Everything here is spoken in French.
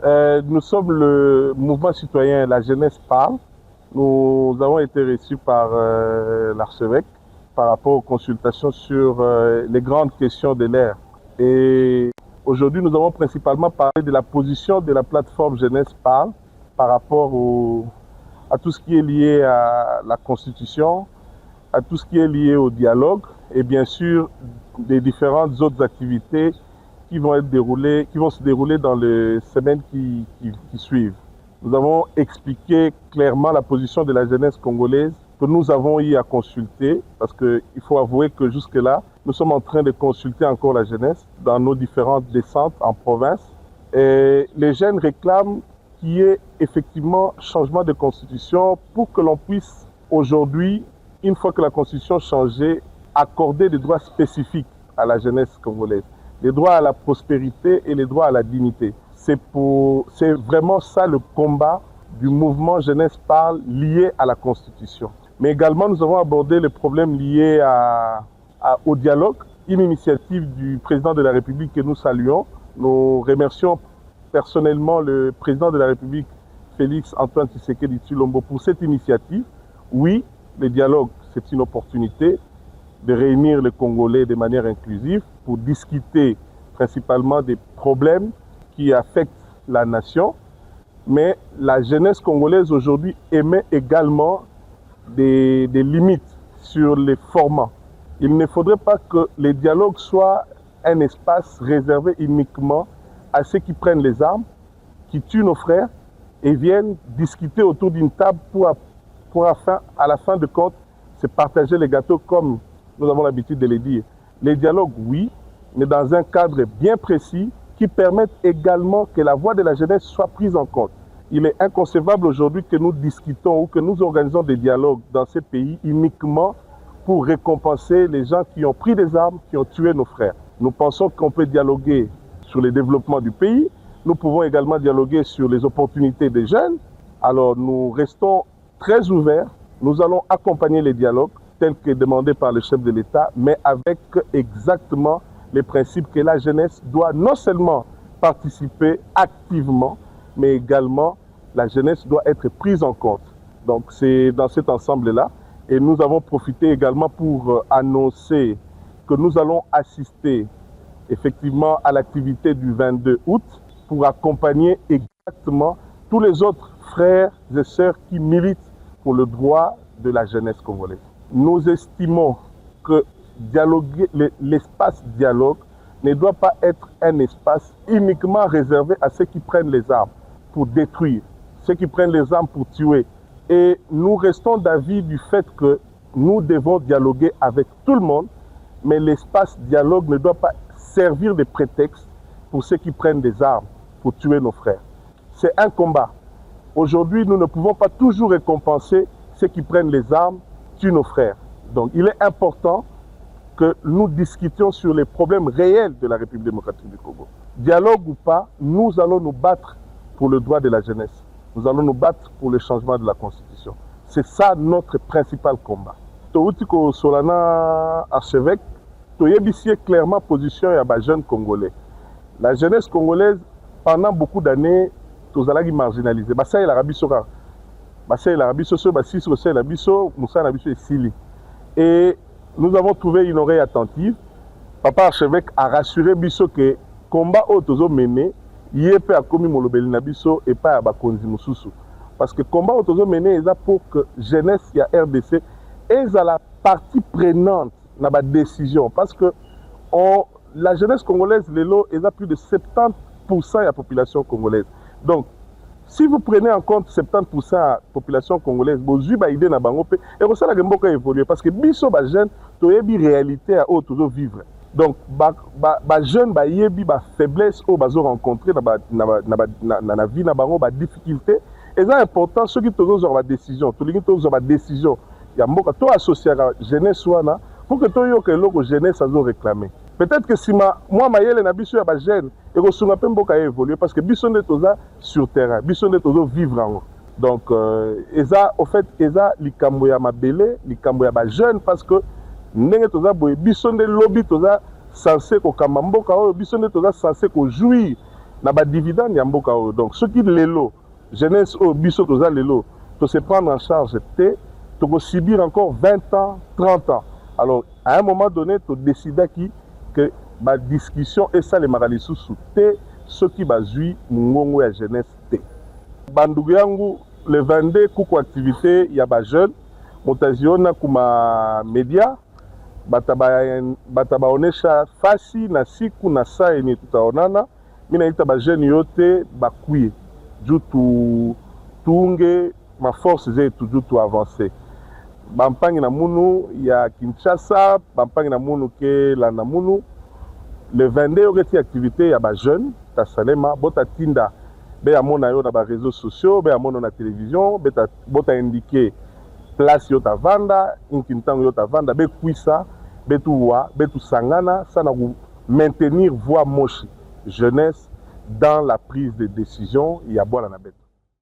Nous sommes le mouvement citoyen La Jeunesse Parle. Nous avons été reçus par l'archevêque par rapport aux consultations sur les grandes questions de l'ère. Et aujourd'hui, nous avons principalement parlé de la position de la plateforme Jeunesse Parle par rapport à tout ce qui est lié à la Constitution, à tout ce qui est lié au dialogue et bien sûr des différentes autres activités qui vont se dérouler dans les semaines qui suivent. Nous avons expliqué clairement la position de la jeunesse congolaise que nous avons eu à consulter, parce qu'il faut avouer que jusque-là, nous sommes en train de consulter encore la jeunesse dans nos différentes descentes en province. Et les jeunes réclament qu'il y ait effectivement changement de constitution pour que l'on puisse aujourd'hui, une fois que la constitution changée, accorder des droits spécifiques à la jeunesse congolaise. Les droits à la prospérité et les droits à la dignité. C'est vraiment ça le combat du mouvement Jeunesse Parle lié à la Constitution. Mais également, nous avons abordé les problèmes liés au dialogue, une initiative du président de la République que nous saluons. Nous remercions personnellement le président de la République, Félix Antoine Tshisekedi Tshilombo, pour cette initiative. Oui, le dialogue, c'est une opportunité de réunir les Congolais de manière inclusive pour discuter principalement des problèmes qui affectent la nation. Mais la jeunesse congolaise aujourd'hui émet également des limites sur les formats. Il ne faudrait pas que les dialogues soient un espace réservé uniquement à ceux qui prennent les armes, qui tuent nos frères et viennent discuter autour d'une table pour à la fin de compte, se partager les gâteaux comme nous avons l'habitude de les dire. Les dialogues, oui, mais dans un cadre bien précis qui permette également que la voix de la jeunesse soit prise en compte. Il est inconcevable aujourd'hui que nous discutons ou que nous organisons des dialogues dans ces pays uniquement pour récompenser les gens qui ont pris des armes, qui ont tué nos frères. Nous pensons qu'on peut dialoguer sur le développement du pays. Nous pouvons également dialoguer sur les opportunités des jeunes. Alors nous restons très ouverts. Nous allons accompagner les dialogues tels que demandé par le chef de l'État, mais avec exactement les principes que la jeunesse doit non seulement participer activement, mais également la jeunesse doit être prise en compte. Donc c'est dans cet ensemble-là. Et nous avons profité également pour annoncer que nous allons assister effectivement à l'activité du 22 août pour accompagner exactement tous les autres frères et sœurs qui militent pour le droit de la jeunesse congolaise. Nous estimons que l'espace dialogue ne doit pas être un espace uniquement réservé à ceux qui prennent les armes pour détruire, ceux qui prennent les armes pour tuer. Et nous restons d'avis du fait que nous devons dialoguer avec tout le monde, mais l'espace dialogue ne doit pas servir de prétexte pour ceux qui prennent des armes pour tuer nos frères. C'est un combat. Aujourd'hui, nous ne pouvons pas toujours récompenser ceux qui prennent les armes, tuent nos frères. Donc, il est important que nous discutions sur les problèmes réels de la République démocratique du Congo. Dialogue ou pas, nous allons nous battre pour le droit de la jeunesse. Nous allons nous battre pour le changement de la Constitution. C'est ça notre principal combat. Toutiko Solana archevêque, toyebisie clairement position ya ba jeunes congolais. La jeunesse congolaise, pendant beaucoup d'années, tozalaki marginalisée. Basa et l'Arabie Saoudite. Basa et l'Arabie Saoudite, Basi et l'Arabie Saoudite, Moussa l'Arabie Saoudite et Sili. Et nous avons trouvé une oreille attentive. Papa archevêque a rassuré Bisso que le combat autozo mené, il est pas comme Molobeli Nabiso et pas à Bakonzi Moussousou. Parce que le combat autozo mené est pour que jeunesse et la RDC est la partie prenante dans la décision. Parce que la jeunesse congolaise, est à plus de 70% de la population congolaise. Donc, si vous prenez en compte 70% de la population congolaise, vous avez une idée de bango et vous savez que évoluer parce que biso ba jeune to yebi réalité à toujours vivre. Donc ba jeune ba yebi ba faiblesse au bazo rencontrer na vie na bango ba difficulté et c'est important ceux qui toujours ont décision, tous les qui toujours ont décision. Ya mboka to associé à jeunesse wana pour que to yo que loko jeunesse azo réclamer. Peut-être que si moi mayele na biso ya ba jeune et que sunga pe mboka évoluer parce que biso nde toza sur terrain, biso nde tozo vivre en. Donc eza au fait eza likambo ya mabele, likambo ya ba jeune parce que ndenge toza boye biso nde lobby toza censé ko kamba mboka oyo biso nde toza censé ko jouir na ba dividende ya mboka oyo. Donc ceux qui lelo jeunesse au biso toza lelo to se prendre en charge te to subir encore 20 ans 30 ans. Alors à un moment donné to décida que ba discussion et ça les maralisu te ceux qui bazui ngongo ya jeunesse te. Bandugu yangu le 22 kuko activité ya ba jeune motaziona kuma media batabaonesha fasi na siku na saa yenye tutaonana. Mimi naita ba jeune yote bakwie juu tuunge ma force zetu juu tu avancer. Bampangi na munu ya Kinshasa, bampangi na munu ke la na munu. Le 22 oketi activité ya ba jeune tasalema bota tinda be amona yo na ba réseaux sociaux, be amona na télévision, bota indiquer place yo ta vanda, inkintango yo ta vanda, be kuisa, be tuwa, be tu sangana, ça na maintenir voix moche jeunesse dans la prise de décision ya bwana na beto.